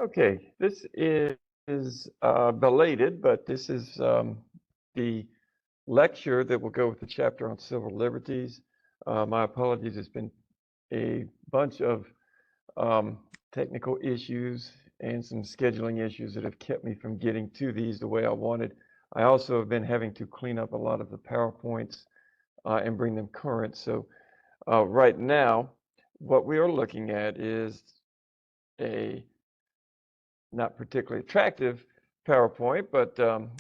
Okay, this is belated, but this is the lecture that will go with the chapter on civil liberties. My apologies, it's been a bunch of um, technical issues and some scheduling issues that have kept me from getting to these the way I wanted. I also have been having to clean up a lot of the PowerPoints and bring them current. So right now, what we are looking at is a not particularly attractive PowerPoint, but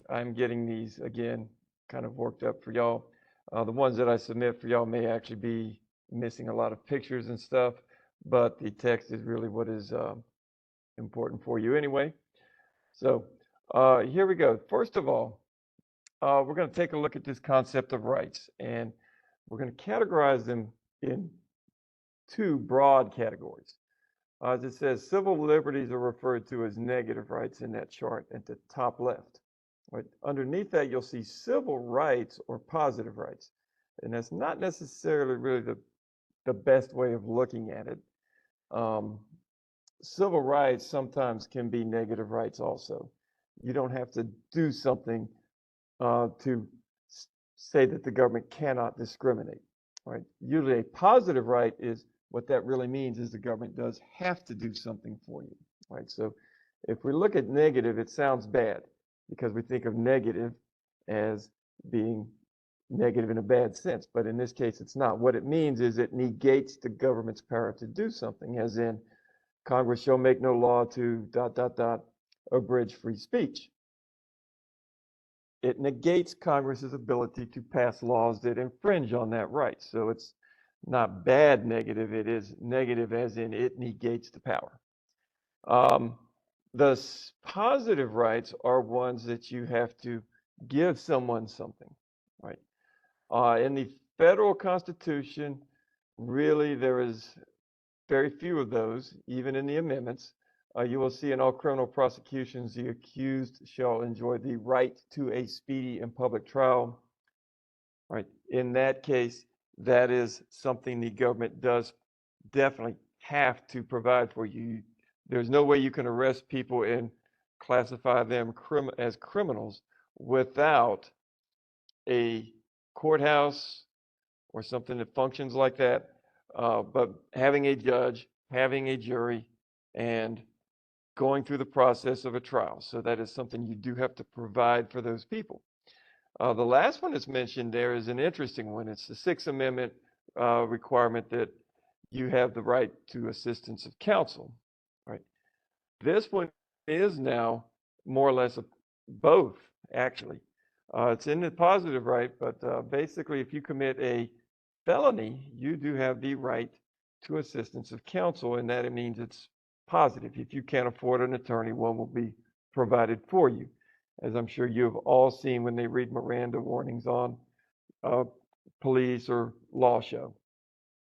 I'm getting these again kind of worked up for y'all. The ones that I submit for y'all may actually be missing a lot of pictures and stuff, but the text is really what is important for you anyway. So here we go. First of all, we're going to take a look at this concept of rights, and we're going to categorize them in two broad categories. As it says, civil liberties are referred to as negative rights in that chart at the top left. Right? Underneath that, you'll see civil rights or positive rights. And that's not necessarily really the best way of looking at it. Um, Civil rights sometimes can be negative rights also. You don't have to do something to say that the government cannot discriminate. Right? Usually a positive right is what that really means is the government does have to do something for you. Right? So if we look at negative, it sounds bad because we think of negative as being negative in a bad sense. But in this case, it's not. What it means is it negates the government's power to do something, as in Congress shall make no law to ... abridge free speech. It negates Congress's ability to pass laws that infringe on that right. So it's not bad negative, it is negative as in it negates the power. The positive rights are ones that you have to give someone something, right? In the federal Constitution, really there is very few of those, even in the amendments. You will see in all criminal prosecutions, the accused shall enjoy the right to a speedy and public trial. Right. In that case, that is something the government does definitely have to provide for you. There's no way you can arrest people and classify them as criminals without a courthouse or something that functions like that. But having a judge, having a jury, and going through the process of a trial. So that is something you do have to provide for those people. The last one that's mentioned there is an interesting one. It's the Sixth Amendment requirement that you have the right to assistance of counsel. Right. This one is now more or less both, actually. It's in the positive right, but basically, if you commit a felony, you do have the right to assistance of counsel, and that it means it's positive. If you can't afford an attorney, one will be provided for you, as I'm sure you have all seen when they read Miranda warnings on police or law show.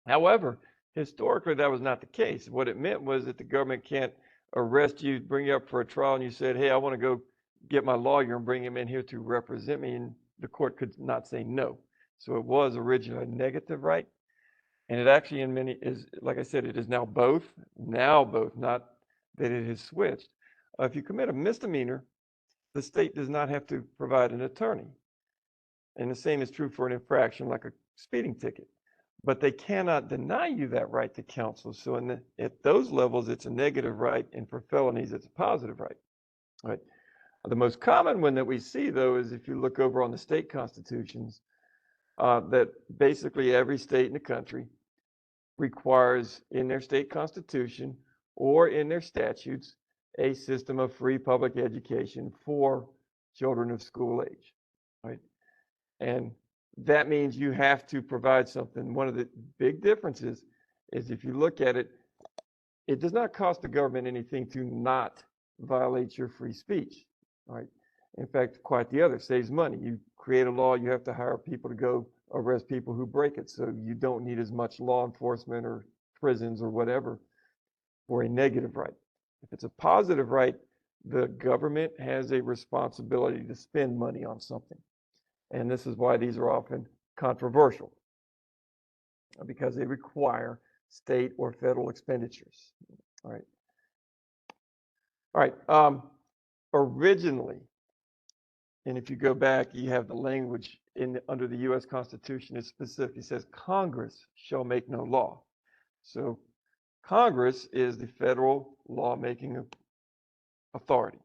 However, historically, that was not the case. What it meant was that the government can't arrest you, bring you up for a trial, and you said, hey, I want to go get my lawyer and bring him in here to represent me, and the court could not say no. So it was originally a negative right. And it actually in many is, like I said, it is now both, not that it has switched. If you commit a misdemeanor, the state does not have to provide an attorney. And the same is true for an infraction like a speeding ticket. But they cannot deny you that right to counsel. So at those levels, it's a negative right, and for felonies, it's a positive right. Right. The most common one that we see, though, is if you look over on the state constitutions, that basically every state in the country requires in their state constitution or in their statutes a system of free public education for children of school age. Right. And that means you have to provide something. One of the big differences is if you look at it, it does not cost the government anything to not violate your free speech, right? In fact, quite the other, saves money. You create a law, you have to hire people to go arrest people who break it. So you don't need as much law enforcement or prisons or whatever for a negative right. If it's a positive right, the government has a responsibility to spend money on something. And this is why these are often controversial, because they require state or federal expenditures. All right. All right. Originally, and if you go back, you have the language under the U.S. Constitution. It specifically says Congress shall make no law. So Congress is the federal lawmaking authority.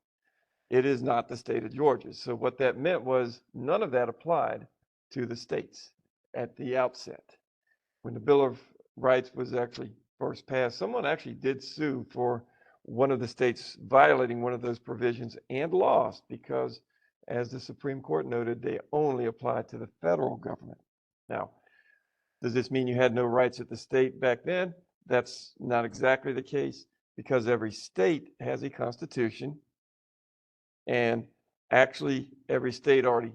It is not the state of Georgia. So what that meant was none of that applied to the states at the outset. When the Bill of Rights was actually first passed, someone actually did sue for one of the states violating one of those provisions and lost because, as the Supreme Court noted, they only apply to the federal government. Now, does this mean you had no rights at the state back then? That's not exactly the case because every state has a constitution, and actually every state already,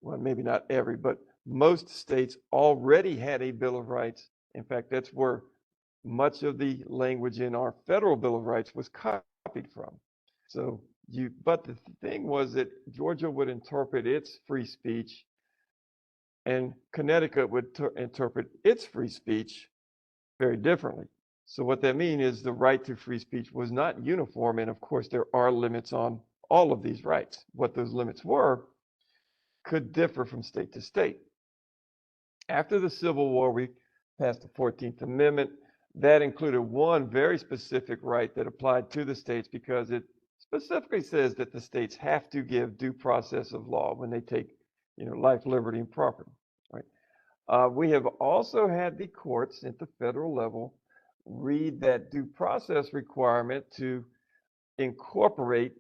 well, maybe not every, but most states already had a Bill of Rights. In fact, that's where much of the language in our federal Bill of Rights was copied from. So but the thing was that Georgia would interpret its free speech and Connecticut would interpret its free speech very differently. So what that means is the right to free speech was not uniform. And of course, there are limits on all of these rights. What those limits were could differ from state to state. After the Civil War, we passed the 14th Amendment. That included one very specific right that applied to the states because it specifically says that the states have to give due process of law when they take, life, liberty, and property. Right? We have also had the courts at the federal level read that due process requirement to incorporate,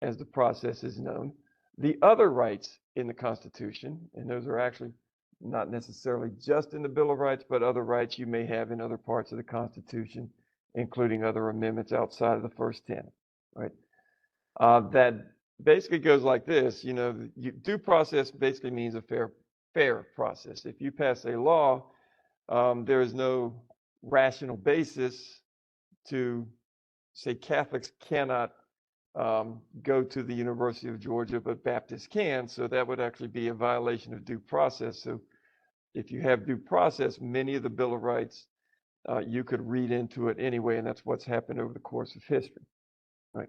as the process is known, the other rights in the Constitution, and those are actually not necessarily just in the Bill of Rights, but other rights you may have in other parts of the Constitution, including other amendments outside of the first 10, right? That basically goes like this, due process basically means a fair process. If you pass a law, there is no rational basis to say Catholics cannot go to the University of Georgia, but Baptists can. So that would actually be a violation of due process. So if you have due process, many of the Bill of Rights, you could read into it anyway, and that's what's happened over the course of history. Right.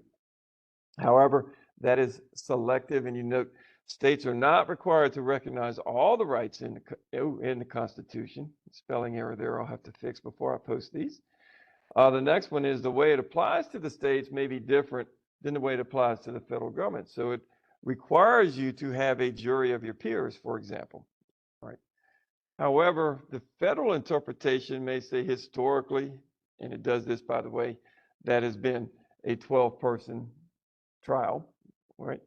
However, that is selective, and you note states are not required to recognize all the rights in the Constitution. Spelling error there I'll have to fix before I post these. The next one is the way it applies to the states may be different than the way it applies to the federal government. So it requires you to have a jury of your peers, for example. Right. However, the federal interpretation may say historically, and it does this, by the way, that has been a 12-person trial, right?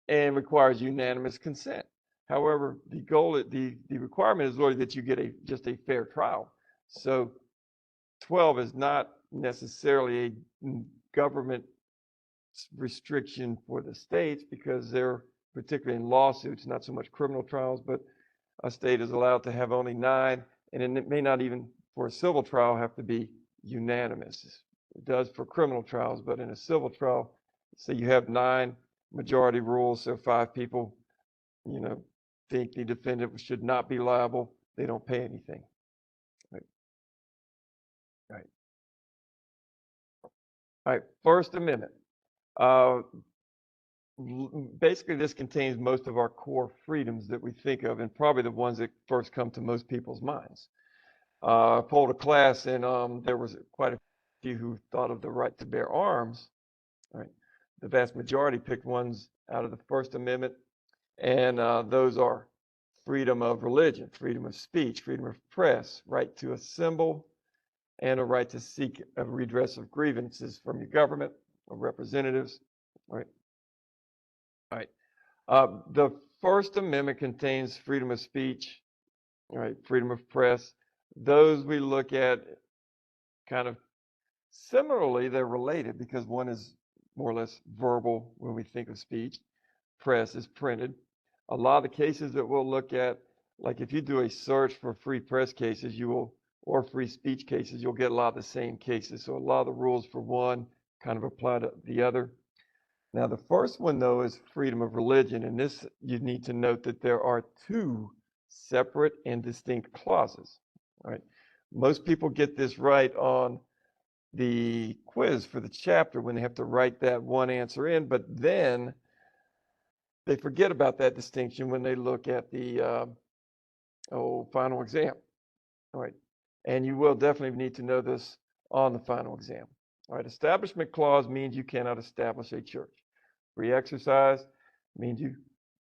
And requires unanimous consent. However, the requirement is really that you get just a fair trial. So 12 is not necessarily a government restriction for the states because they're particularly in lawsuits, not so much criminal trials, but a state is allowed to have only 9, and it may not even for a civil trial have to be unanimous. It does for criminal trials, but in a civil trial, say you have 9 majority rules, so 5 people, think the defendant should not be liable, they don't pay anything. Right. Right. All right, First Amendment. Basically, this contains most of our core freedoms that we think of, and probably the ones that first come to most people's minds. I polled a class, and there was quite a few who thought of the right to bear arms. Right, the vast majority picked ones out of the First Amendment, and those are freedom of religion, freedom of speech, freedom of press, right to assemble, and a right to seek a redress of grievances from your government or representatives. Right. All right. The First Amendment contains freedom of speech, right? Freedom of press. Those we look at kind of similarly, they're related because one is more or less verbal when we think of speech. Press is printed. A lot of the cases that we'll look at, like if you do a search for free press cases, or free speech cases, you'll get a lot of the same cases. So a lot of the rules for one kind of apply to the other. Now, the first one, though, is freedom of religion. And this, you need to note that there are 2 separate and distinct clauses. Right? Most people get this right on the quiz for the chapter when they have to write that one answer in, but then they forget about that distinction when they look at the final exam. All right. And you will definitely need to know this on the final exam. All right. Establishment clause means you cannot establish a church. Free exercise means you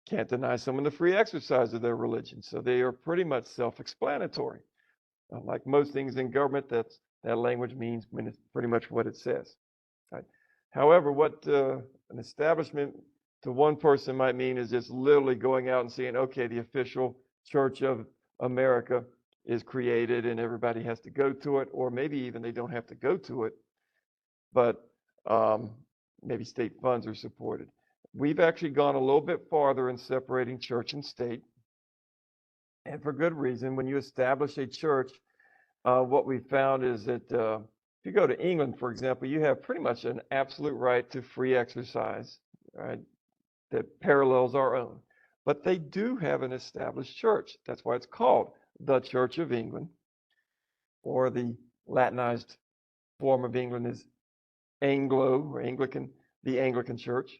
can't deny someone the free exercise of their religion. So they are pretty much self-explanatory. Like most things in government, that language means when it's pretty much what it says. Right? However, what an establishment to one person might mean is just literally going out and saying, okay, the official Church of America is created and everybody has to go to it, or maybe even they don't have to go to it, but maybe state funds are supported. We've actually gone a little bit farther in separating church and state, and for good reason. When you establish a church, what we found is that if you go to England, for example, you have pretty much an absolute right to free exercise, right, that parallels our own. But they do have an established church. That's why it's called the Church of England, or the Latinized form of England is Anglo or Anglican, the Anglican Church.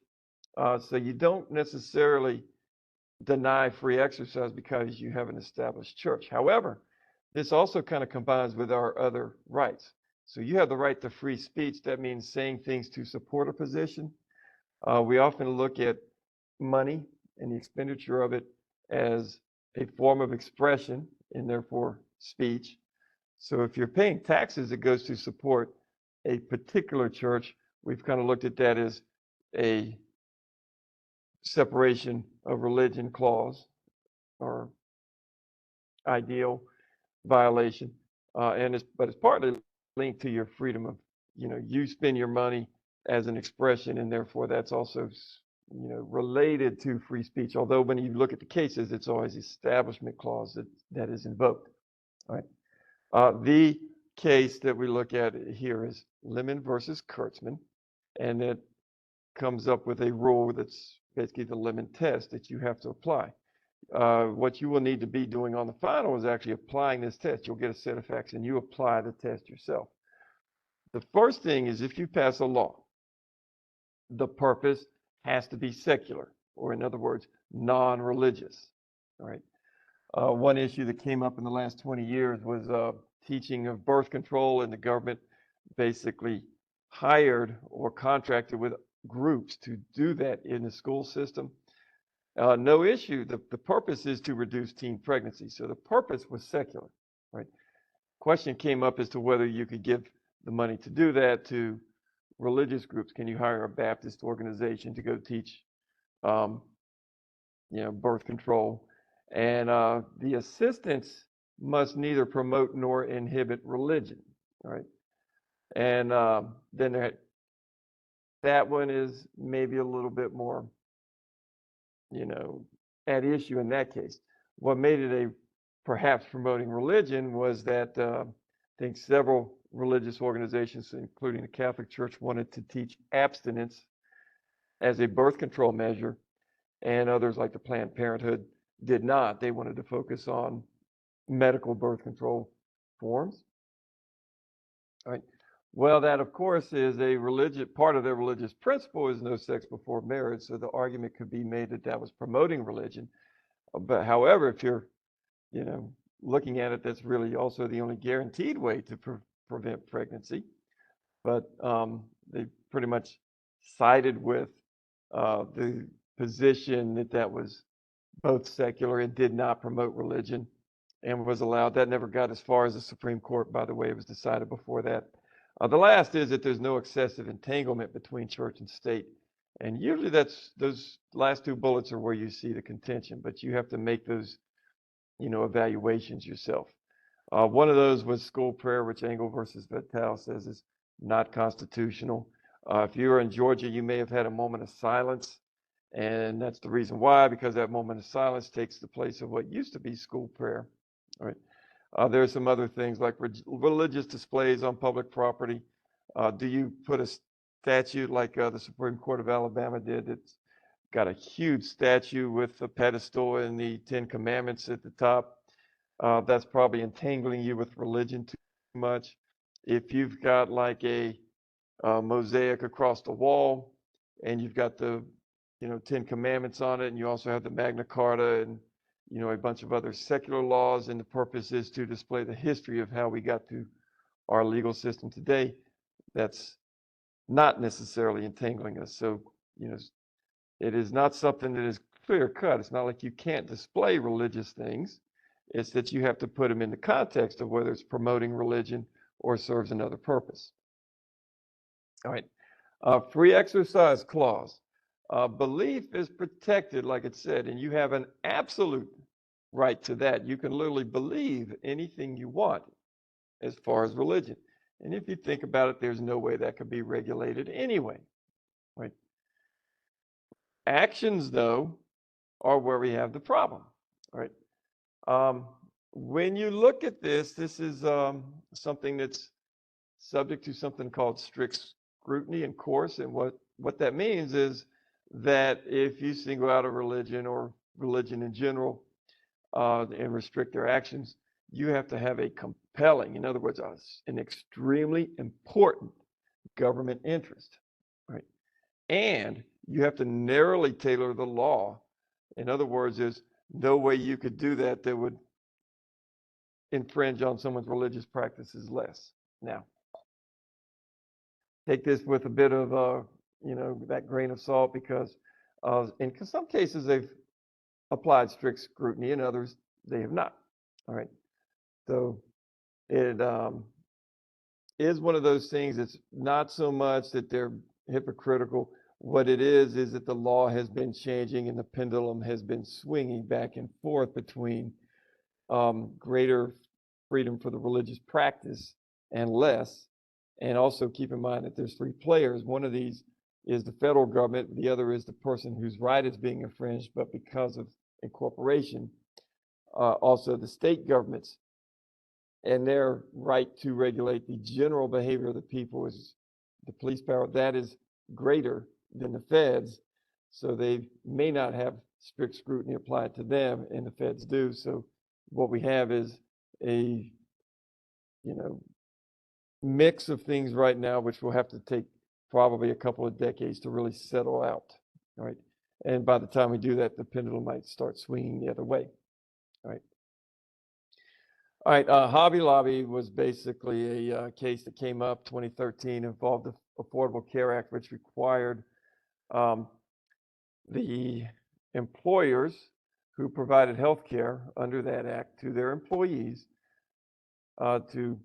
So you don't necessarily deny free exercise because you have an established church. However, this also kind of combines with our other rights. So you have the right to free speech. That means saying things to support a position. We often look at money and the expenditure of it as a form of expression and therefore speech. So if you're paying taxes, it goes to support a particular church. We've kind of looked at that as a separation of religion clause or ideal violation, but it's partly linked to your freedom of, you spend your money as an expression, and therefore that's also, related to free speech. Although when you look at the cases, it's always the establishment clause that is invoked. All right. The case that we look at here is Lemon versus Kurtzman, and it comes up with a rule that's basically the Lemon test that you have to apply. What you will need to be doing on the final is actually applying this test. You'll get a set of facts and you apply the test yourself. The first thing is if you pass a law, the purpose has to be secular, or in other words, non-religious. All right. One issue that came up in the last 20 years was teaching of birth control, and the government basically hired or contracted with groups to do that in the school system. No issue. The purpose is to reduce teen pregnancy. So the purpose was secular, right? Question came up as to whether you could give the money to do that to religious groups. Can you hire a Baptist organization to go teach, birth control? And the assistants must neither promote nor inhibit religion, right? And then that one is maybe a little bit more, at issue in that case. What made it a perhaps promoting religion was that I think several religious organizations, including the Catholic Church, wanted to teach abstinence as a birth control measure, and others like the Planned Parenthood did not. They wanted to focus on medical birth control forms. All right. Well, that of course is a religious part of their religious principle is no sex before marriage. So the argument could be made that that was promoting religion. But however, if you're, looking at it, that's really also the only guaranteed way to prevent pregnancy. But they pretty much sided with the position that was both secular and did not promote religion and was allowed. That never got as far as the Supreme Court, by the way. It was decided before that. The last is that there's no excessive entanglement between church and state. And usually those last two bullets are where you see the contention, but you have to make those, evaluations yourself. One of those was school prayer, which Engel versus Vitale says is not constitutional. If you're in Georgia, you may have had a moment of silence, and that's the reason why, because that moment of silence takes the place of what used to be school prayer. All right. There are some other things like religious displays on public property. Do you put a statute like the Supreme Court of Alabama did? It's got a huge statue with a pedestal and the Ten Commandments at the top. That's probably entangling you with religion too much. if you've got like a mosaic across the wall, and you've got the, 10 Commandments on it, and you also have the Magna Carta and, a bunch of other secular laws, and the purpose is to display the history of how we got to our legal system today. That's not necessarily entangling us. So, you know, it is not something that is clear cut. It's not like you can't display religious things. It's that you have to put them in the context of whether it's promoting religion or serves another purpose. All right. Free exercise clause. Belief is protected, like it said, and you have an absolute right to that. You can literally believe anything you want as far as religion. And if you think about it, there's no way that could be regulated anyway. Right? Actions, though, are where we have the problem. Right? Um, when you look at this, this is something that's subject to something called strict scrutiny in course. And what that means is that if you single out a religion or religion in general and restrict their actions, you have to have a compelling, in other words, an extremely important government interest, right? And you have to narrowly tailor the law. In other words, there's no way you could do that that would infringe on someone's religious practices less. Now, take this with a bit of, that grain of salt because in some cases they've applied strict scrutiny, in others they have not. All right. So it is one of those things. It's not so much that they're hypocritical. What it is that the law has been changing and the pendulum has been swinging back and forth between greater freedom for the religious practice and less. And also keep in mind that there's three players. One of these is the federal government. The other is the person whose right is being infringed, but because of incorporation, also the state governments and their right to regulate the general behavior of the people is the police power. That is greater than the feds. So they may not have strict scrutiny applied to them, and the feds do. So what we have is a, mix of things right now, which will have to take probably a couple of decades to really settle out. All right. And by the time we do that, the pendulum might start swinging the other way. All right. All right. Hobby Lobby was basically a case that came up 2013, involved the Affordable Care Act, which required the employers who provided health care under that act to their employees to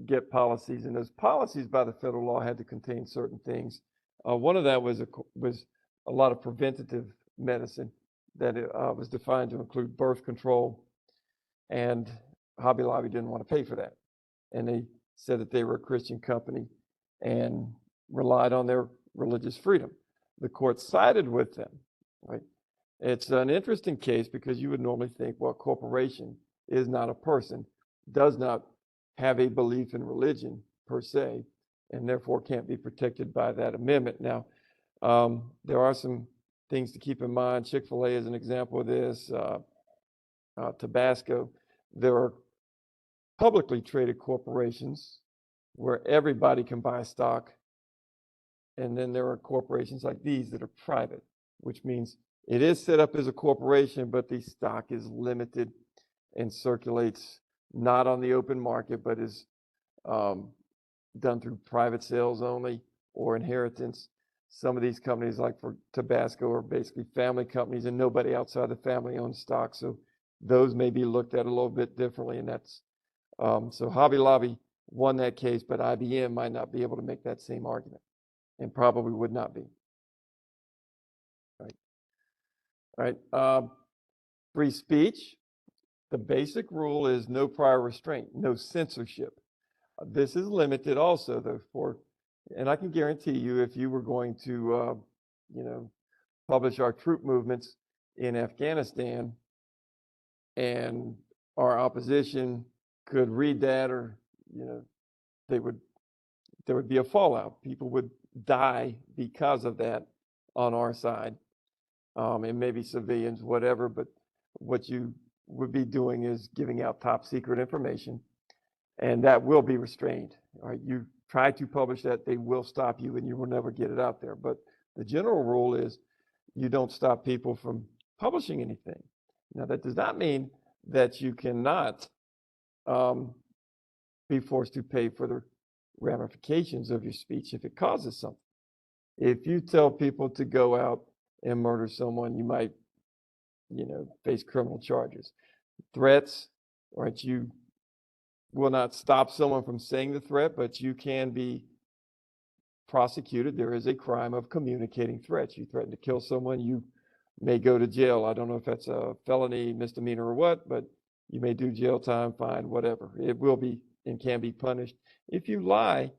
get policies, and those policies by the federal law had to contain certain things. One of that was a lot of preventative medicine that was defined to include birth control, and Hobby Lobby didn't want to pay for that, and they said that they were a Christian company and relied on their religious freedom. The court sided with them. Right? It's an interesting case because you would normally think, well, a corporation is not a person, does not have a belief in religion per se, and therefore can't be protected by that amendment. Now, there are some things to keep in mind. Chick-fil-A is an example of this. Tabasco. There are publicly traded corporations where everybody can buy stock, and then there are corporations like these that are private, which means it is set up as a corporation, but the stock is limited and circulates not on the open market, but is done through private sales only or inheritance. Some of these companies, like for Tabasco, are basically family companies, and nobody outside the family owns stock. So those may be looked at a little bit differently, and that's so Hobby Lobby won that case, but IBM might not be able to make that same argument, and probably would not be. All right. All right. Free speech. The basic rule is no prior restraint, no censorship. This is limited also, though, and I can guarantee you, if you were going to, publish our troop movements in Afghanistan, and our opposition could read that, or there would be a fallout. People would die because of that on our side, and maybe civilians, whatever. But what you would be doing is giving out top secret information, and that will be restrained. All right, you try to publish that, they will stop you and you will never get it out there. But the general rule is you don't stop people from publishing anything. Now, that does not mean that you cannot um, be forced to pay for the ramifications of your speech if it causes something. If you tell people to go out and murder someone, you might, face criminal charges. Threats, right? You will not stop someone from saying the threat, but you can be prosecuted. There is a crime of communicating threats. You threaten to kill someone, you may go to jail. I don't know if that's a felony, misdemeanor, or what, but you may do jail time, fine, whatever. It will be and can be punished. If you lie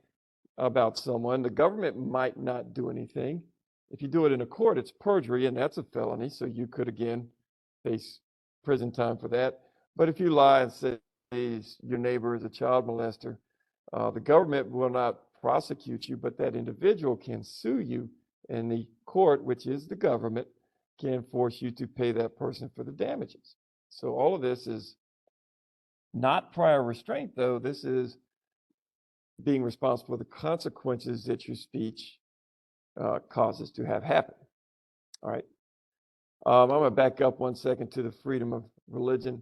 about someone, the government might not do anything. If you do it in a court, it's perjury, and that's a felony, so you could again face prison time for that. But if you lie and say your neighbor is a child molester, the government will not prosecute you, but that individual can sue you, and the court, which is the government, can force you to pay that person for the damages. So all of this is not prior restraint, though. This is being responsible for the consequences that your speech causes to have happen. All right. I'm going to back up 1 second to the freedom of religion.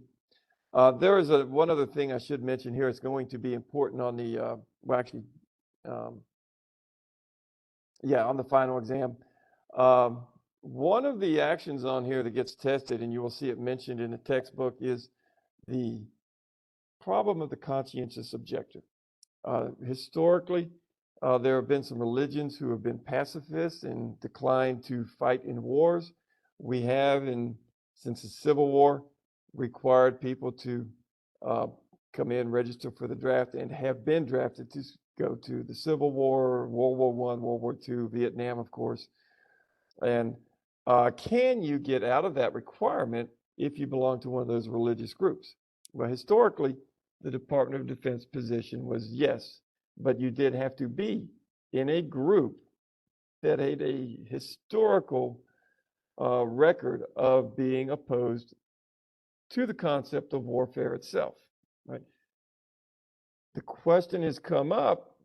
There is one other thing I should mention here. It's going to be important on the, on the final exam. One of the actions on here that gets tested, and you will see it mentioned in the textbook, is the problem of the conscientious objector. Historically, there have been some religions who have been pacifists and declined to fight in wars. We have, since the Civil War, required people to come in, register for the draft, and have been drafted to go to the Civil War, World War I, World War II, Vietnam, of course. And can you get out of that requirement if you belong to one of those religious groups? Well, historically, the Department of Defense position was yes, but you did have to be in a group that had a historical record of being opposed to the concept of warfare itself, right? The question has come up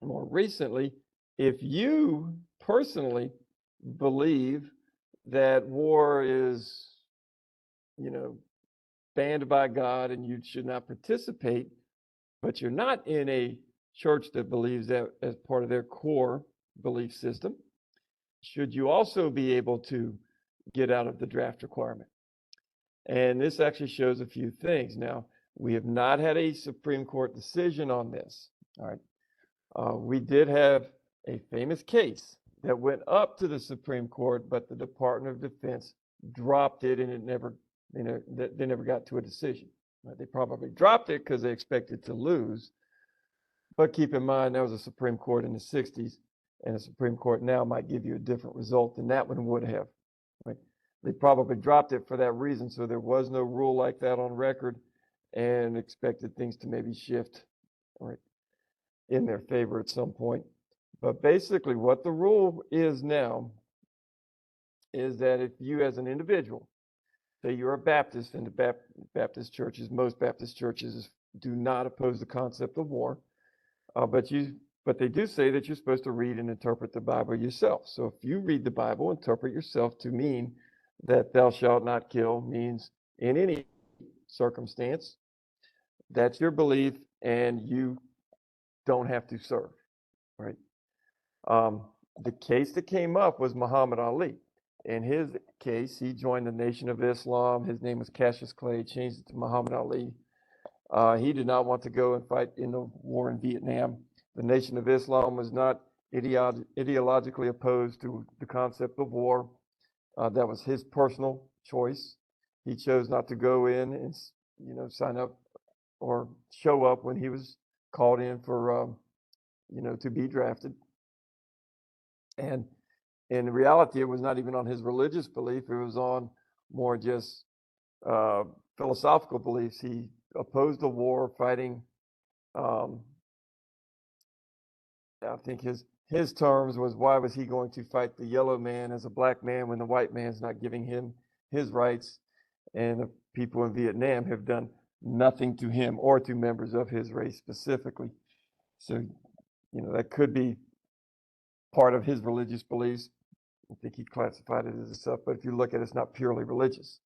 more recently, if you personally believe that war is, banned by God and you should not participate, but you're not in a church that believes that as part of their core belief system, should you also be able to get out of the draft requirement? And this actually shows a few things. Now, we have not had a Supreme Court decision on this. All right. We did have a famous case that went up to the Supreme Court, but the Department of Defense dropped it, and it never, they never got to a decision. Right? They probably dropped it because they expected to lose. But keep in mind, that was a Supreme Court in the 60s, and the Supreme Court now might give you a different result than that one would have. Right? They probably dropped it for that reason, so there was no rule like that on record, and expected things to maybe shift, right, in their favor at some point. But basically, what the rule is now is that if you, as an individual, say you're a Baptist, and the Baptist churches, most Baptist churches do not oppose the concept of war, but they do say that you're supposed to read and interpret the Bible yourself. So if you read the Bible, interpret yourself to mean that thou shalt not kill means in any circumstance, that's your belief, and you don't have to serve, right? The case that came up was Muhammad Ali. In his case, he joined the Nation of Islam. His name was Cassius Clay, changed it to Muhammad Ali. He did not want to go and fight in the war in Vietnam. The Nation of Islam was not ideologically opposed to the concept of war. That was his personal choice. He chose not to go in and, sign up or show up when he was called in for, to be drafted. And in reality, it was not even on his religious belief. It was on more just philosophical beliefs. He opposed the war, fighting. I think his terms was, why was he going to fight the yellow man as a black man when the white man's not giving him his rights? And the people in Vietnam have done nothing to him or to members of his race specifically. So, that could be part of his religious beliefs. I think he classified it as stuff, but if you look at it, it's not purely religious.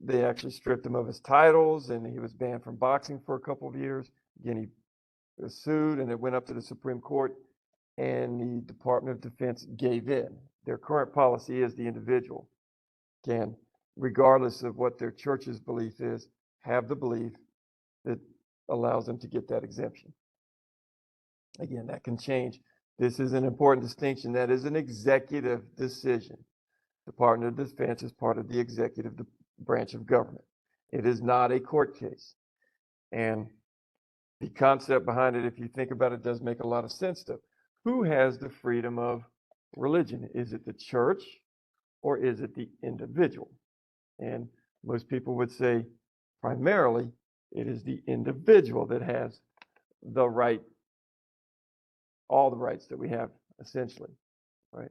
They actually stripped him of his titles, and he was banned from boxing for a couple of years. Again, he was sued, and it went up to the Supreme Court, and the Department of Defense gave in. Their current policy is the individual can, regardless of what their church's belief is, have the belief that allows them to get that exemption. Again, that can change. This is an important distinction. That is an executive decision. Department of Defense is part of the executive branch of government. It is not a court case. And the concept behind it, if you think about it, does make a lot of sense though. Who has the freedom of religion? Is it the church or is it the individual? And most people would say primarily it is the individual that has the right, all the rights that we have essentially, right?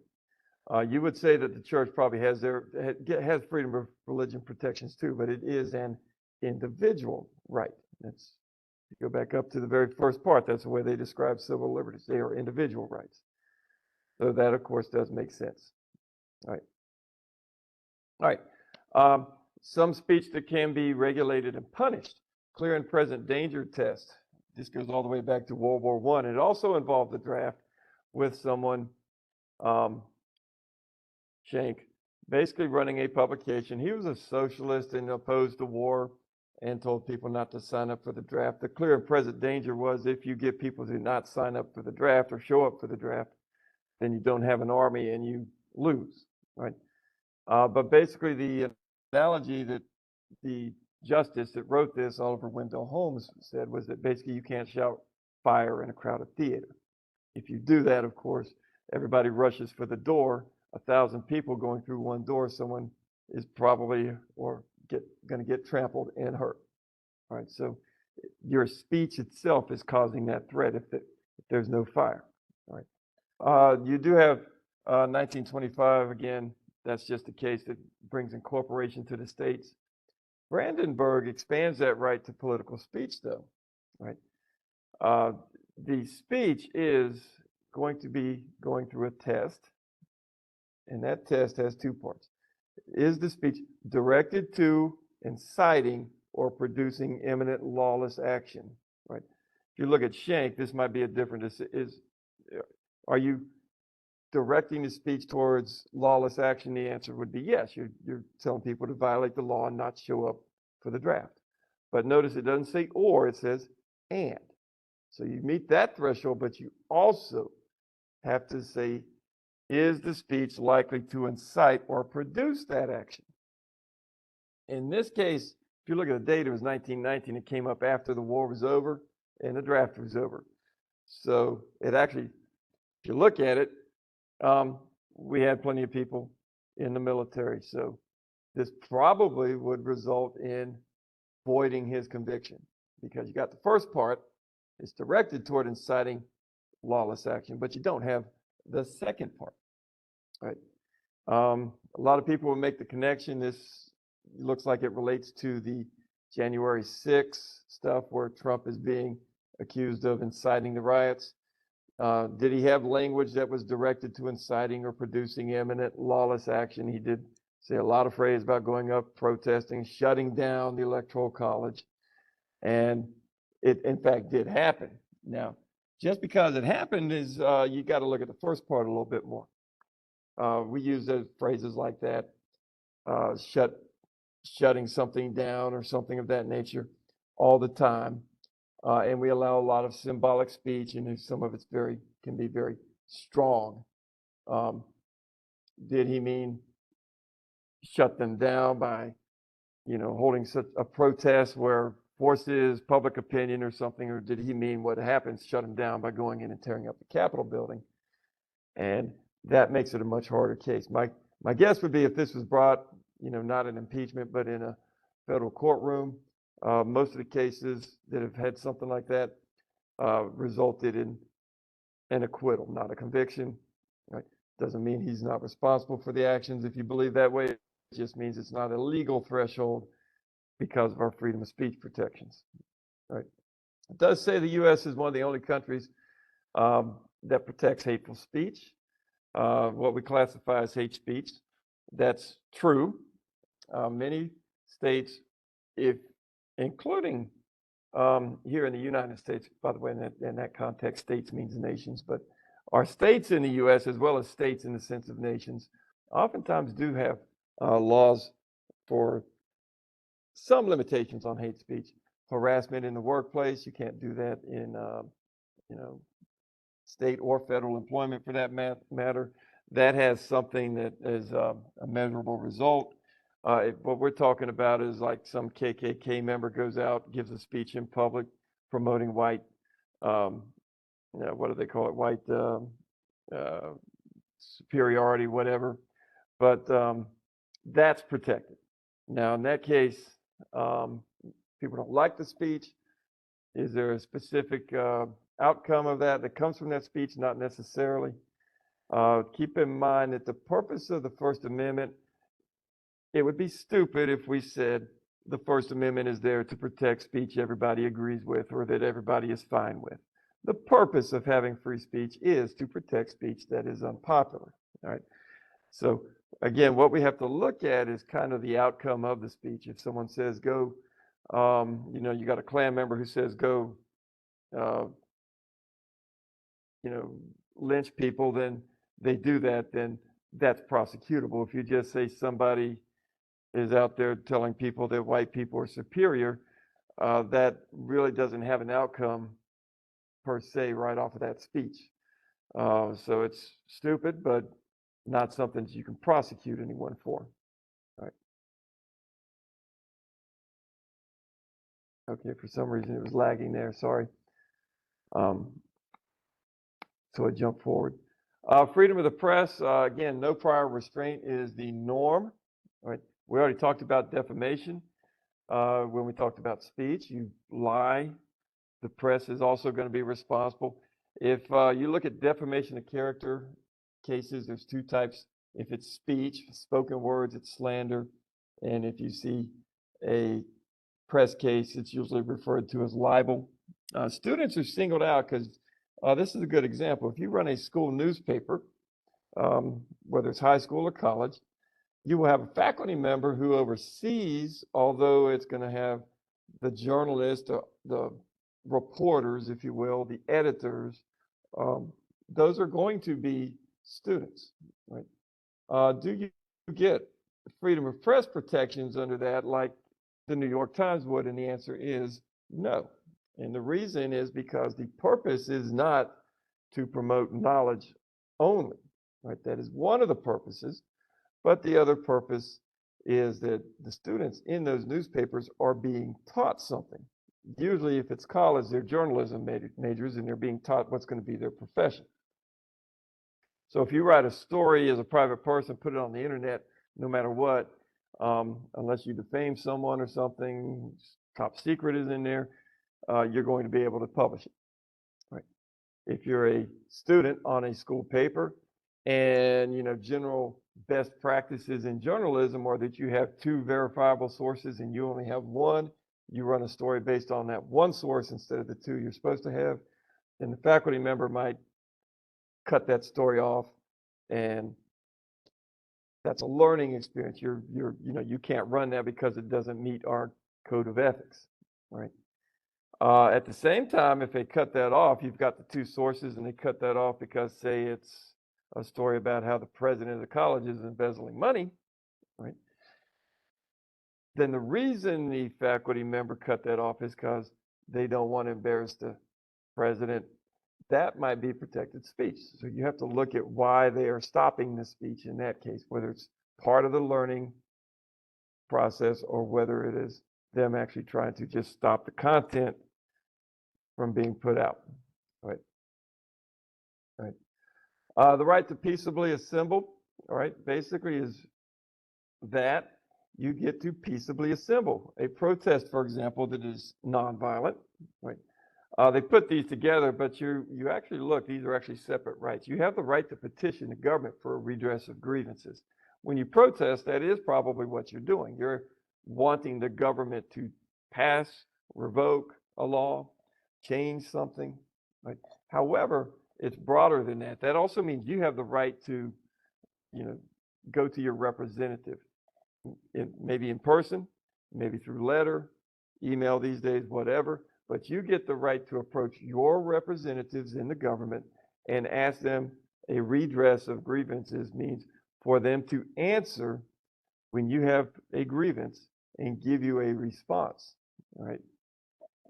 You would say that the church probably has freedom of religion protections too, but it is an individual right. That's, if you go back up to the very first part, that's the way they describe civil liberties. They are individual rights. So that, of course, does make sense. All right. Some speech that can be regulated and punished. Clear and present danger test. This goes all the way back to World War I. It also involved the draft with someone, Schenck, basically running a publication. He was a socialist and opposed to war and told people not to sign up for the draft. The clear and present danger was if you get people to not sign up for the draft or show up for the draft, then you don't have an army and you lose, right? But basically the analogy that the justice that wrote this, Oliver Wendell Holmes, said was that basically you can't shout fire in a crowded theater. If you do that, of course, everybody rushes for the door. 1,000 people going through one door, someone is probably going to get trampled and hurt. All right, so your speech itself is causing that threat if there's no fire. All right, you do have 1925 again. That's just a case that brings incorporation to the states. Brandenburg expands that right to political speech, though. Right, the speech is going to be going through a test. And that test has two parts. Is the speech directed to, inciting, or producing imminent lawless action? Right. If you look at Schenck, this might be a different. Are you directing the speech towards lawless action? The answer would be yes. You're telling people to violate the law and not show up for the draft. But notice it doesn't say or, it says and. So you meet that threshold, but you also have to say, is the speech likely to incite or produce that action? In this case, if you look at the date, it was 1919. It came up after the war was over and the draft was over. So it actually, if you look at it, we had plenty of people in the military. So this probably would result in voiding his conviction because you got the first part, it's directed toward inciting lawless action, but you don't have the second part. Right. A lot of people will make the connection. This looks like it relates to the January 6th stuff where Trump is being accused of inciting the riots. Did he have language that was directed to inciting or producing imminent lawless action? He did say a lot of phrases about going up, protesting, shutting down the Electoral College. And it, in fact, did happen. Now, just because it happened is you got to look at the first part a little bit more. We use those phrases like that, shutting something down or something of that nature all the time. And we allow a lot of symbolic speech, and some of it's can be very strong. Did he mean shut them down by, holding such a protest where forces public opinion or something, or did he mean what happens, shut them down by going in and tearing up the Capitol building? And that makes it a much harder case. My guess would be if this was brought, not an impeachment, but in a federal courtroom, most of the cases that have had something like that resulted in an acquittal, not a conviction. Right? Doesn't mean he's not responsible for the actions. If you believe that way, it just means it's not a legal threshold. because of our freedom of speech protections. Right? It does say the U.S. is one of the only countries that protects hateful speech, what we classify as hate speech. That's true. Many states, if including here in the United States, by the way, in that context, states means nations, but our states in the U.S., as well as states in the sense of nations, oftentimes do have laws for some limitations on hate speech. Harassment in the workplace, you can't do that in, you know, state or federal employment for that matter. That has something that is a measurable result. What we're talking about is like some KKK member goes out, gives a speech in public promoting white, what do they call it? White superiority, whatever. But that's protected. Now, in that case, people don't like the speech. Is there a specific outcome of that comes from that speech? Not necessarily. Keep in mind that the purpose of the First Amendment, it would be stupid if we said the First Amendment is there to protect speech everybody agrees with or that everybody is fine with. The purpose of having free speech is to protect speech that is unpopular. All right. So again, what we have to look at is kind of the outcome of the speech. If someone says go, you got a Klan member who says go, lynch people, then they do that, then that's prosecutable. If you just say somebody is out there telling people that white people are superior, that really doesn't have an outcome per se right off of that speech. So it's stupid, but not something you can prosecute anyone for. All right. Okay, for some reason it was lagging there, sorry. So I jump forward. Freedom of the press, again, no prior restraint is the norm. All right. We already talked about defamation when we talked about speech. You lie, the press is also going to be responsible. If you look at defamation of character cases, there's two types. If it's speech, spoken words, it's slander. And if you see a press case, it's usually referred to as libel. Students are singled out because this is a good example. If you run a school newspaper, whether it's high school or college, you will have a faculty member who oversees, although it's going to have the journalists, the reporters, if you will, the editors, those are going to be students, right? Do you get freedom of press protections under that like the New York Times would? And the answer is no. And the reason is because the purpose is not to promote knowledge only, right? That is one of the purposes. But the other purpose is that the students in those newspapers are being taught something. Usually, if it's college, they're journalism majors and they're being taught what's going to be their profession. So if you write a story as a private person, put it on the internet, no matter what, unless you defame someone or something, top secret is in there, you're going to be able to publish it. Right? If you're a student on a school paper, and general best practices in journalism are that you have two verifiable sources and you only have one, you run a story based on that one source instead of the two you're supposed to have, then the faculty member might cut that story off, and that's a learning experience. You can't run that because it doesn't meet our code of ethics, right? At the same time, if they cut that off, you've got the two sources and they cut that off because, say, it's a story about how the president of the college is embezzling money, right? Then the reason the faculty member cut that off is because they don't want to embarrass the president. That might be protected speech. So you have to look at why they are stopping the speech in that case, whether it's part of the learning process or whether it is them actually trying to just stop the content from being put out, right? Right. The right to peaceably assemble, all right, basically is that you get to peaceably assemble. A protest, for example, that is nonviolent, right? They put these together, but you actually look, these are actually separate rights. You have the right to petition the government for a redress of grievances. When you protest, that is probably what you're doing. You're wanting the government to pass, revoke a law, change something. Right? However, it's broader than that. That also means you have the right to, go to your representative, maybe in person, maybe through letter, email these days, whatever. But you get the right to approach your representatives in the government and ask them a redress of grievances, means for them to answer when you have a grievance and give you a response. All right.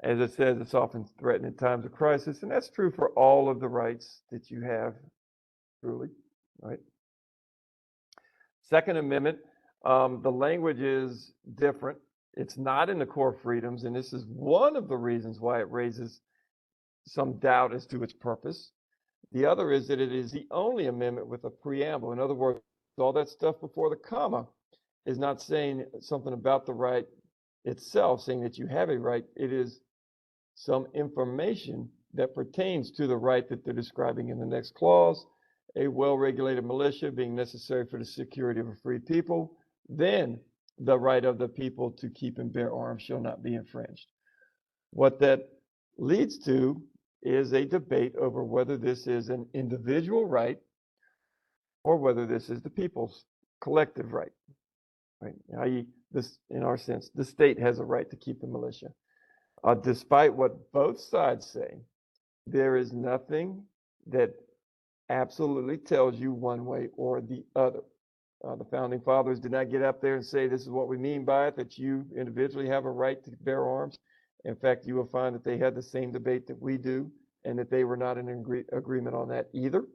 As it says, it's often threatened in times of crisis, and that's true for all of the rights that you have, truly. Right. Second Amendment, the language is different. It's not in the core freedoms, and this is one of the reasons why it raises some doubt as to its purpose. The other is that it is the only amendment with a preamble. In other words, all that stuff before the comma is not saying something about the right itself, saying that you have a right. It is some information that pertains to the right that they're describing in the next clause. A well-regulated militia being necessary for the security of a free people, then the right of the people to keep and bear arms shall not be infringed. What that leads to is a debate over whether this is an individual right or whether this is the people's collective right. Right? I.e., this, in our sense, the state has a right to keep the militia. Despite what both sides say, there is nothing that absolutely tells you one way or the other. The founding fathers did not get up there and say, this is what we mean by it, that you individually have a right to bear arms. In fact, you will find that they had the same debate that we do, and that they were not in agreement on that either.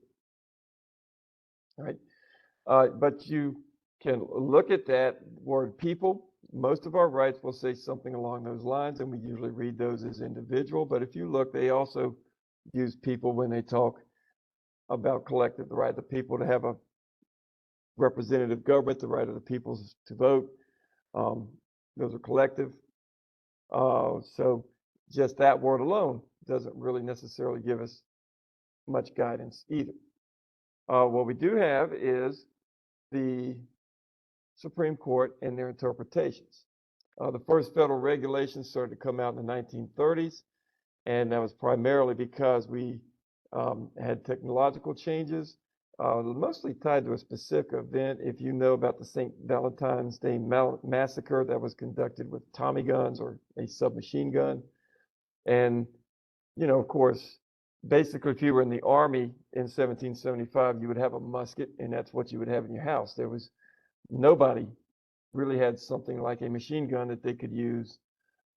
All right. But you can look at that word people. Most of our rights will say something along those lines, and we usually read those as individual. But if you look, they also use people when they talk about collective, the right of the people to have a representative government, the right of the people to vote. Those are collective. So just that word alone doesn't really necessarily give us much guidance either. What we do have is the Supreme Court and their interpretations. The first federal regulations started to come out in the 1930s, and that was primarily because we had technological changes, mostly tied to a specific event. If you know about the St. Valentine's Day massacre that was conducted with Tommy guns or a submachine gun. And, of course, basically, if you were in the Army in 1775, you would have a musket, and that's what you would have in your house. There was nobody really had something like a machine gun that they could use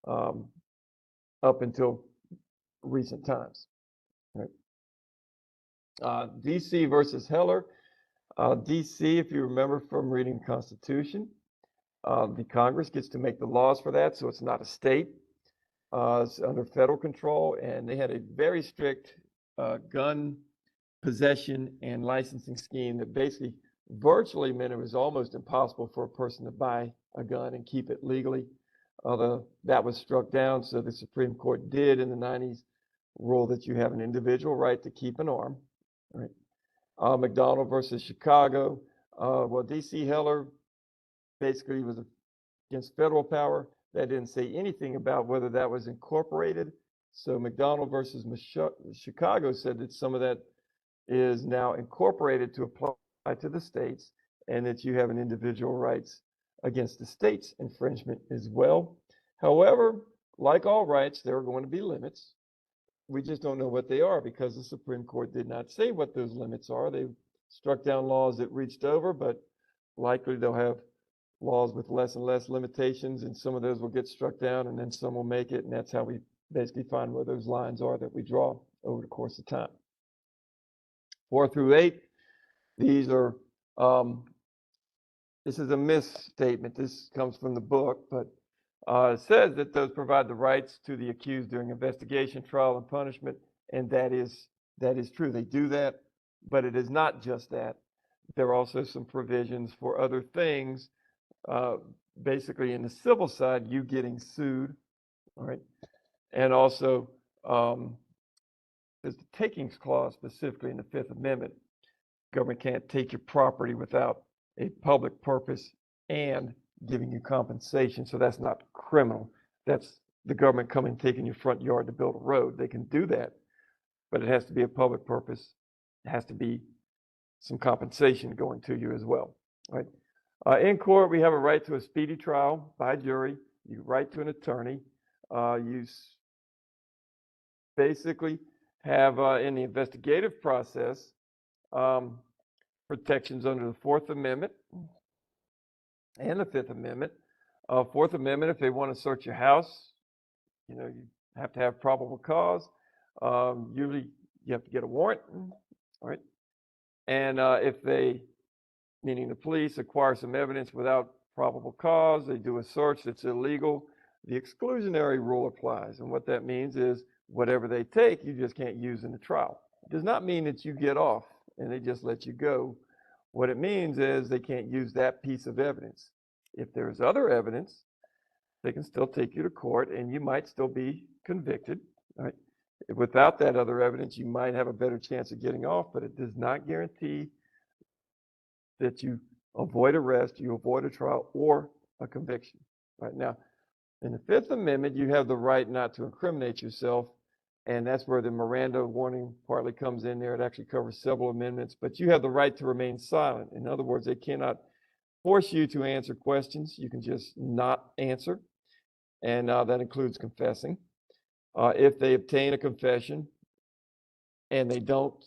up until recent times. Right? DC versus Heller. DC, if you remember from reading the Constitution, the Congress gets to make the laws for that, so it's not a state. It's under federal control, and they had a very strict gun possession and licensing scheme that basically virtually meant it was almost impossible for a person to buy a gun and keep it legally. Although that was struck down, so the Supreme Court did in the 90s rule that you have an individual right to keep an arm. Right? McDonald versus Chicago. Well, DC Heller basically was against federal power. That didn't say anything about whether that was incorporated. So McDonald versus Chicago said that some of that is now incorporated to apply to the states, and that you have an individual rights against the state's infringement as well. However, like all rights, there are going to be limits. We just don't know what they are because the Supreme Court did not say what those limits are. They struck down laws that reached over, but likely they'll have laws with less and less limitations, and some of those will get struck down, and then some will make it, and that's how we basically find where those lines are that we draw over the course of time. 4 through 8, these are, this is a misstatement. This comes from the book, but it says that those provide the rights to the accused during investigation, trial, and punishment, and that is true. They do that, but it is not just that. There are also some provisions for other things. Basically, in the civil side, you getting sued, all right, and also there's the takings clause specifically in the Fifth Amendment. Government can't take your property without a public purpose and giving you compensation. So that's not criminal. That's the government coming, taking your front yard to build a road. They can do that, but it has to be a public purpose. It has to be some compensation going to you as well, right? In court, we have a right to a speedy trial by jury. You right to an attorney. You basically have in the investigative process protections under the Fourth Amendment and the Fifth Amendment. Fourth Amendment, if they want to search your house, you have to have probable cause. Usually, you have to get a warrant, right? And if they, meaning the police, acquire some evidence without probable cause, they do a search that's illegal, the exclusionary rule applies. And what that means is whatever they take, you just can't use in the trial. It does not mean that you get off and they just let you go. What it means is they can't use that piece of evidence. If there's other evidence, they can still take you to court and you might still be convicted, right? Without that other evidence, you might have a better chance of getting off, but it does not guarantee that you avoid arrest, you avoid a trial or a conviction. Right now, in the Fifth Amendment, you have the right not to incriminate yourself, and that's where the Miranda warning partly comes in there. It actually covers several amendments, but you have the right to remain silent. In other words, they cannot force you to answer questions. You can just not answer, and that includes confessing. If they obtain a confession and they don't,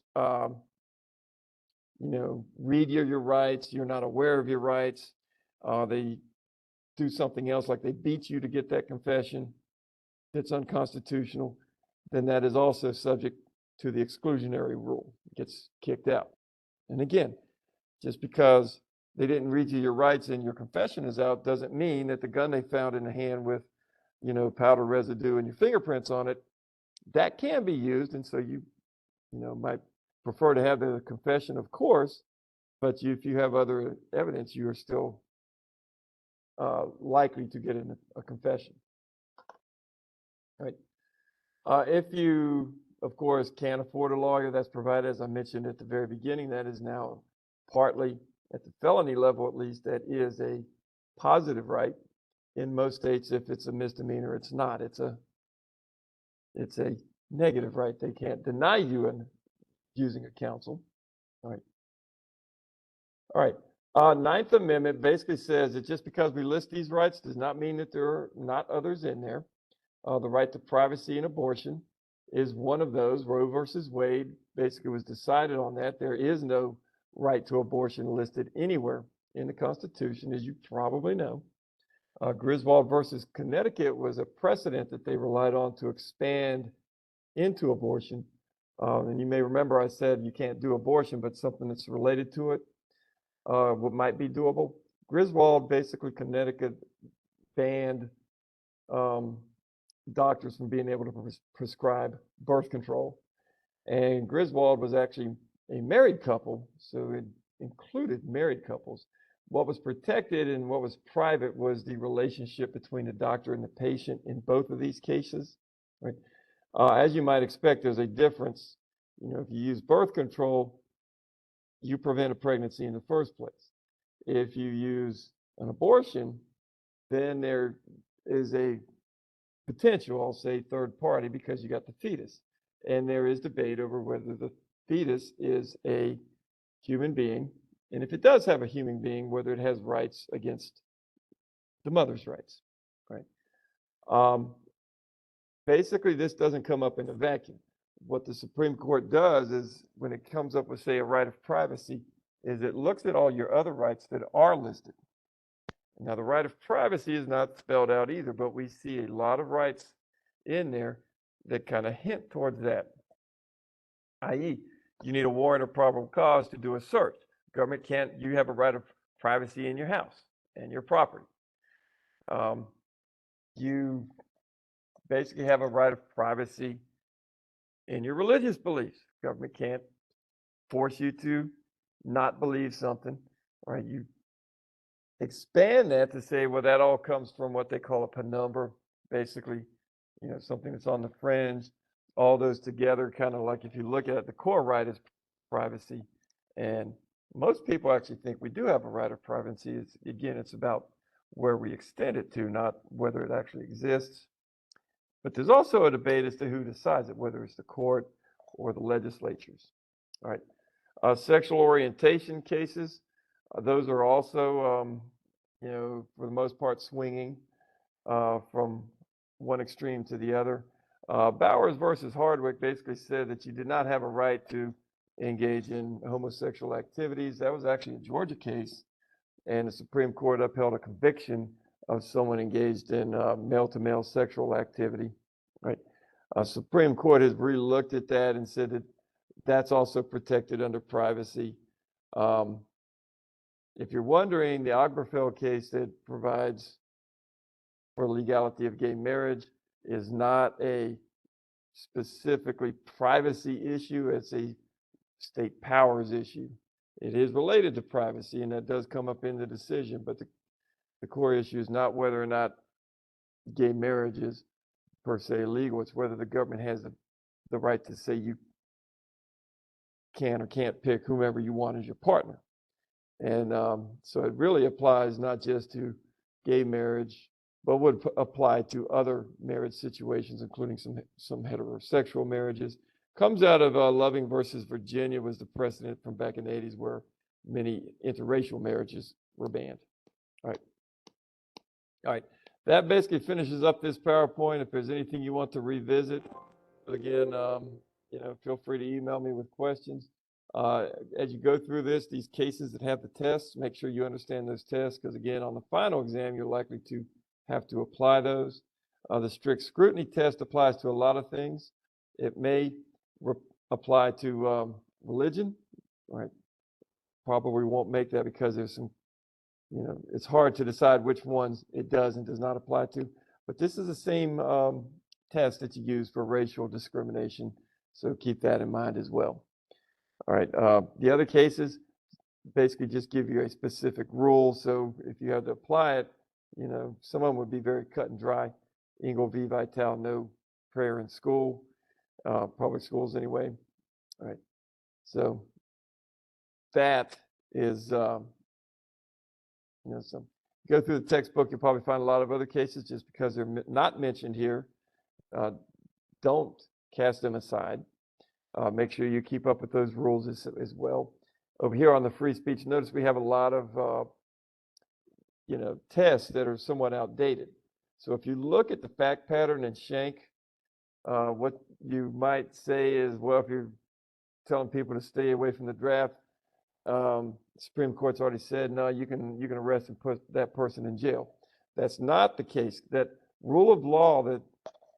read your rights, you're not aware of your rights, they do something else, like they beat you to get that confession that's unconstitutional, then that is also subject to the exclusionary rule. It gets kicked out. And again, just because they didn't read you your rights and your confession is out doesn't mean that the gun they found in the hand with, powder residue and your fingerprints on it, that can be used. And so you might prefer to have the confession, of course, but if you have other evidence, you are still likely to get in a confession. Right. If you, of course, can't afford a lawyer, that's provided, as I mentioned at the very beginning, that is now partly at the felony level, at least, that is a positive right. In most states, if it's a misdemeanor, it's not. It's a negative right. They can't deny you in using a counsel. All right. All right. Ninth Amendment basically says that just because we list these rights does not mean that there are not others in there. The right to privacy and abortion is one of those. Roe versus Wade basically was decided on that. There is no right to abortion listed anywhere in the Constitution, as you probably know. Griswold versus Connecticut was a precedent that they relied on to expand into abortion. And you may remember I said you can't do abortion, but something that's related to it what might be doable. Griswold, basically Connecticut banned doctors from being able to prescribe birth control. And Griswold was actually a married couple, so it included married couples. What was protected and what was private was the relationship between the doctor and the patient in both of these cases. Right? As you might expect, there's a difference. If you use birth control, you prevent a pregnancy in the first place. If you use an abortion, then there is a potential, I'll say, third party because you got the fetus. And there is debate over whether the fetus is a human being. And if it does have a human being, whether it has rights against the mother's rights, right? Basically, this doesn't come up in a vacuum. What the Supreme Court does is when it comes up with, say, a right of privacy, is it looks at all your other rights that are listed. Now, the right of privacy is not spelled out either, but we see a lot of rights in there that kind of hint towards that, i.e., you need a warrant or probable cause to do a search. Government can't, you have a right of privacy in your house and your property. You basically have a right of privacy in your religious beliefs. Government can't force you to not believe something, right? You expand that to say, well, that all comes from what they call a penumbra, basically, something that's on the fringe. All those together, kind of like if you look at it, the core right is privacy. And most people actually think we do have a right of privacy. It's about where we extend it to, not whether it actually exists. But there's also a debate as to who decides it, whether it's the court or the legislatures. All right. Sexual orientation cases, those are also, for the most part, swinging from one extreme to the other. Bowers versus Hardwick basically said that you did not have a right to engage in homosexual activities. That was actually a Georgia case, and the Supreme Court upheld a conviction of someone engaged in male-to-male sexual activity. Right? Supreme Court has really looked at that and said that that's also protected under privacy. If you're wondering, the Obergefell case that provides for legality of gay marriage is not a specifically privacy issue, it's a state powers issue. It is related to privacy, and that does come up in the decision, but the core issue is not whether or not gay marriage is per se illegal, it's whether the government has the right to say you can or can't pick whomever you want as your partner. And so it really applies not just to gay marriage, but would apply to other marriage situations, including some heterosexual marriages. Comes out of Loving versus Virginia, was the precedent from back in the 80s where many interracial marriages were banned. All right. All right. That basically finishes up this PowerPoint. If there's anything you want to revisit, again, feel free to email me with questions. As you go through this, these cases that have the tests, make sure you understand those tests, because again, on the final exam, you're likely to have to apply those. The strict scrutiny test applies to a lot of things. It may apply to religion, right? Probably won't make that because there's some, it's hard to decide which ones it does and does not apply to. But this is the same test that you use for racial discrimination, so keep that in mind as well. All right, the other cases basically just give you a specific rule, so if you had to apply it, some of them would be very cut and dry. Engel v. Vitale, no prayer in school, public schools anyway. All right, so that is, go through the textbook, you'll probably find a lot of other cases just because they're not mentioned here. Don't cast them aside. Make sure you keep up with those rules as well. Over here on the free speech, notice we have a lot of tests that are somewhat outdated. So if you look at the fact pattern in Schenck, what you might say is, well, if you're telling people to stay away from the draft, Supreme Court's already said, no, you can arrest and put that person in jail. That's not the case. That rule of law that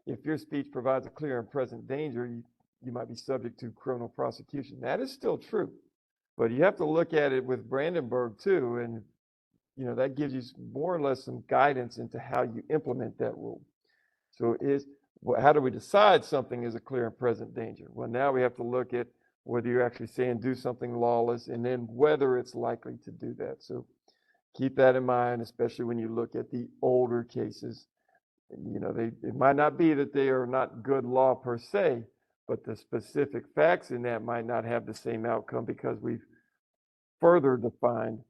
if your speech provides a clear and present danger, you might be subject to criminal prosecution. That is still true. But you have to look at it with Brandenburg too, and that gives you more or less some guidance into how you implement that rule. So how do we decide something is a clear and present danger? Well, now we have to look at whether you're actually saying do something lawless, and then whether it's likely to do that. So keep that in mind, especially when you look at the older cases. It might not be that they are not good law per se, but the specific facts in that might not have the same outcome because we've further defined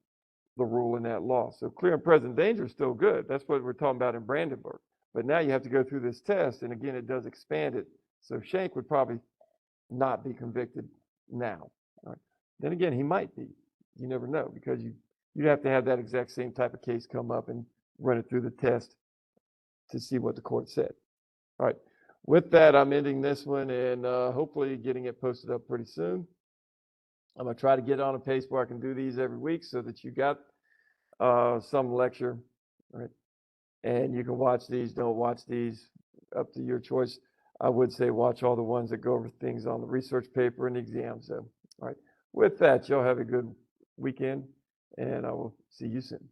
the rule in that law. So clear and present danger is still good. That's what we're talking about in Brandenburg. But now you have to go through this test, and again, it does expand it. So Schenck would probably not be convicted now. All right. Then again, he might be. You never know, because you'd have to have that exact same type of case come up and run it through the test to see what the court said. All right. With that, I'm ending this one and hopefully getting it posted up pretty soon. I'm going to try to get on a pace where I can do these every week so that you got some lecture, right? And you can watch these, don't watch these, up to your choice. I would say watch all the ones that go over things on the research paper and the exam. So, all right. With that, y'all have a good weekend, and I will see you soon.